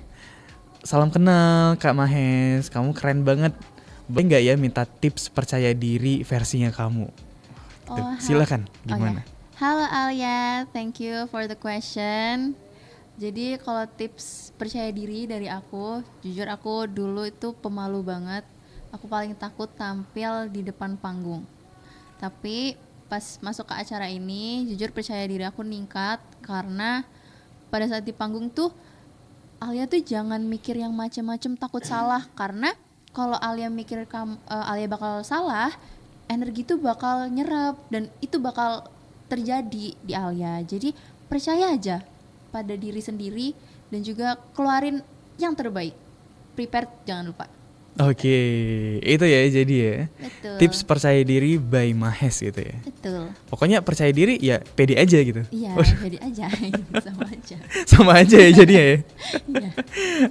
Speaker 2: salam kenal Kak Mahes, kamu keren banget. Boleh nggak ya minta tips percaya diri versinya kamu? Gitu.
Speaker 3: Oh,
Speaker 2: Silakan,
Speaker 3: Oh,
Speaker 2: gimana?
Speaker 3: ya. Halo Alia, thank you for the question. Jadi kalau tips percaya diri dari aku, jujur aku dulu itu pemalu banget. Aku paling takut tampil di depan panggung. Tapi pas masuk ke acara ini, jujur percaya diri aku meningkat karena pada saat di panggung tuh Alia tuh jangan mikir yang macem-macem takut salah, karena kalau Alia mikir Alia bakal salah, energi tuh bakal nyerap dan itu bakal terjadi di Alia. Jadi percaya aja pada diri sendiri dan juga keluarin yang terbaik. Prepare jangan lupa.
Speaker 2: Oke, itu ya jadi ya.
Speaker 3: Betul.
Speaker 2: Tips percaya diri by Mahes gitu ya.
Speaker 3: Betul.
Speaker 2: Pokoknya percaya diri ya pede aja gitu.
Speaker 3: Iya,
Speaker 2: Waduh,
Speaker 3: jadi aja sama aja.
Speaker 2: sama aja ya jadinya ya.
Speaker 3: Iya.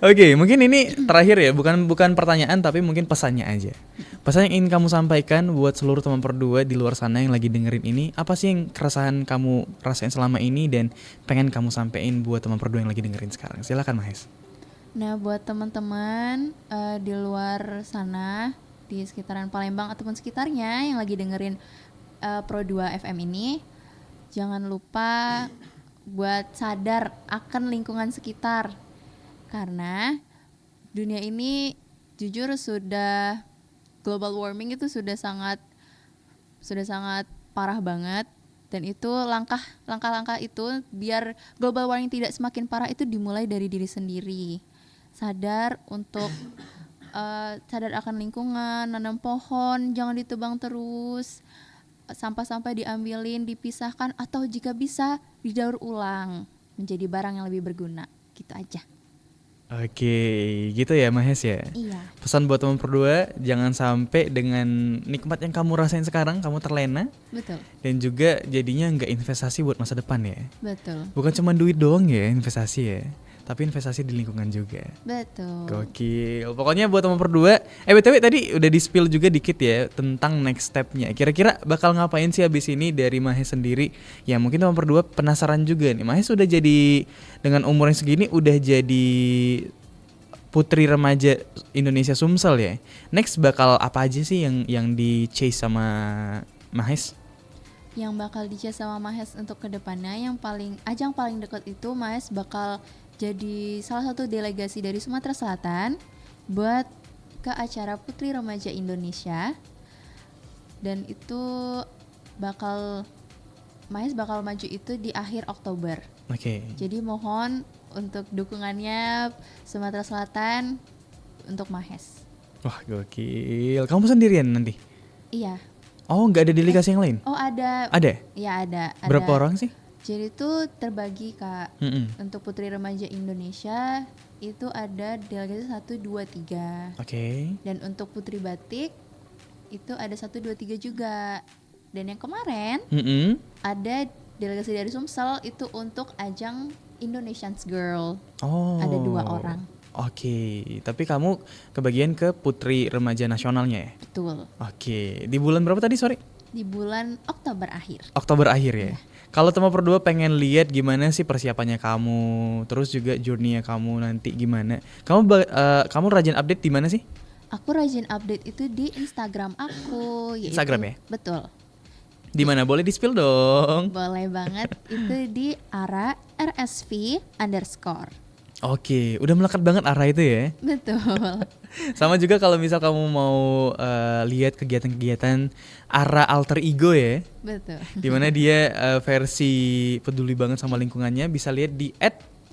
Speaker 2: Oke, mungkin ini terakhir ya, bukan pertanyaan tapi mungkin pesannya aja. Pesan yang ingin kamu sampaikan buat seluruh teman Pro 2 di luar sana yang lagi dengerin ini, apa sih yang keresahan kamu rasain selama ini dan pengen kamu sampein buat teman Pro 2 yang lagi dengerin sekarang? Silakan Mahes.
Speaker 3: Nah, buat teman-teman di luar sana, di sekitaran Palembang ataupun sekitarnya yang lagi dengerin Pro 2 FM ini, jangan lupa buat sadar akan lingkungan sekitar. Karena dunia ini jujur sudah global warming itu sudah sangat parah banget, dan itu langkah-langkah itu biar global warming tidak semakin parah itu dimulai dari diri sendiri. Sadar untuk sadar akan lingkungan, nanam pohon, jangan ditebang terus, sampah-sampah diambilin, dipisahkan, atau jika bisa didaur ulang menjadi barang yang lebih berguna. Gitu aja.
Speaker 2: Oke, gitu ya Mahes ya.
Speaker 3: Iya.
Speaker 2: Pesan buat teman Pro 2, jangan sampai dengan nikmat yang kamu rasain sekarang kamu terlena
Speaker 3: Betul.
Speaker 2: dan juga jadinya nggak investasi buat masa depan ya.
Speaker 3: Betul.
Speaker 2: Bukan cuma duit doang ya investasi ya, tapi investasi di lingkungan juga.
Speaker 3: Betul.
Speaker 2: Gokil. Pokoknya buat teman berdua, BTW tadi udah di-spill juga dikit ya tentang next step-nya. Kira-kira bakal ngapain sih abis ini dari Mahes sendiri? Ya mungkin teman berdua penasaran juga nih. Mahes udah jadi, dengan umur yang segini udah jadi putri remaja Indonesia Sumsel ya. Next bakal apa aja sih yang di-chase sama Mahes?
Speaker 3: Yang bakal di-chase sama Mahes untuk kedepannya, ajang paling dekat itu Mahes bakal jadi salah satu delegasi dari Sumatera Selatan buat ke acara Putri Remaja Indonesia, dan itu Mahes bakal maju itu di akhir Oktober.
Speaker 2: Oke.
Speaker 3: Jadi mohon untuk dukungannya Sumatera Selatan untuk Mahes.
Speaker 2: Wah gokil. Kamu sendirian nanti?
Speaker 3: Iya.
Speaker 2: Oh nggak ada delegasi yang lain?
Speaker 3: Oh ada.
Speaker 2: Ada?
Speaker 3: Iya ada.
Speaker 2: Berapa orang sih?
Speaker 3: Jadi itu terbagi Kak. Untuk Putri Remaja Indonesia itu ada delegasi 1, 2, 3.
Speaker 2: Oke.
Speaker 3: Dan untuk Putri Batik itu ada 1, 2, 3 juga. Dan yang kemarin ada delegasi dari Sumsel itu untuk ajang Indonesian's Girl.
Speaker 2: Oh.
Speaker 3: Ada 2 orang.
Speaker 2: Oke, tapi kamu kebagian ke Putri Remaja Nasionalnya ya?
Speaker 3: Betul.
Speaker 2: Oke, di bulan berapa tadi sorry?
Speaker 3: Di bulan Oktober akhir.
Speaker 2: Oktober akhir ya? Kalau teman berdua pengen lihat gimana sih persiapannya kamu, terus juga journey-nya kamu nanti gimana? Kamu rajin update di mana sih?
Speaker 3: Aku rajin update itu di Instagram aku. Yaitu,
Speaker 2: Instagram ya?
Speaker 3: Betul.
Speaker 2: Di mana? Boleh di-spill dong.
Speaker 3: Boleh banget. Itu di @RSV_.
Speaker 2: Oke, udah melekat banget arah itu ya.
Speaker 3: Betul.
Speaker 2: Sama juga kalau misal kamu mau lihat kegiatan Ara alter ego ya,
Speaker 3: Betul.
Speaker 2: dimana dia versi peduli banget sama lingkungannya, bisa lihat di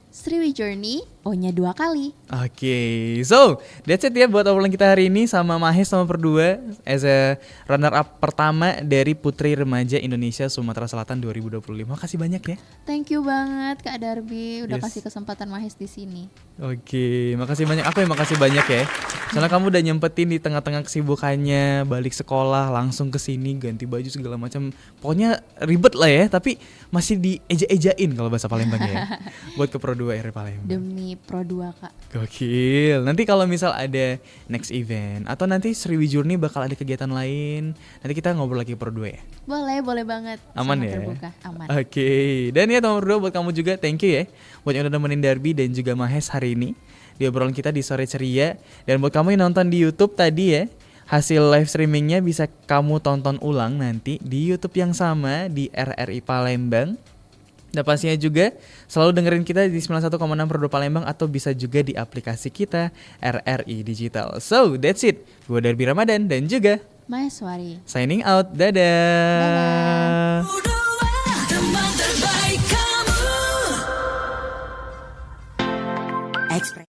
Speaker 3: @Sriwijourney, O-nya 2 kali.
Speaker 2: Oke, so that's it ya buat obrolan kita hari ini sama Mahes sama berdua as a runner up pertama dari Putri Remaja Indonesia Sumatera Selatan 2025. Makasih banyak ya.
Speaker 3: Thank you banget Kak Darby udah
Speaker 2: Yes.
Speaker 3: kasih kesempatan Mahes di sini.
Speaker 2: Oke, makasih banyak. Aku yang makasih banyak ya. Soalnya kamu udah nyempetin di tengah-tengah kesibukannya, balik sekolah langsung ke sini ganti baju segala macam. Pokoknya ribet lah ya, tapi masih dieja-ejain kalau bahasa Palembang ya. Buat ke Pro 2 RRI Palembang.
Speaker 3: Demi Pro 2 Kak.
Speaker 2: Gokil. Nanti kalau misal ada next event atau nanti Sriwijurni bakal ada kegiatan lain, nanti kita ngobrol lagi Pro 2 ya.
Speaker 3: Boleh banget.
Speaker 2: Aman
Speaker 3: Sangat
Speaker 2: ya?
Speaker 3: terbuka, aman.
Speaker 2: Oke. Dan ya teman berdua buat kamu juga thank you ya buat yang udah nemenin Darby dan juga Mahes hari ini di obrolan kita di Sore Ceria. Dan buat kamu yang nonton di YouTube tadi ya, hasil live streamingnya bisa kamu tonton ulang nanti di YouTube yang sama di RRI Palembang. Dan pastinya juga selalu dengerin kita di 91,6 Pro 2 Palembang atau bisa juga di aplikasi kita RRI Digital. So that's it. Gue Darby Ramadan dan juga
Speaker 3: Maheswari.
Speaker 2: signing out. Dadah.
Speaker 4: Teman terbaik kamu.
Speaker 5: Express.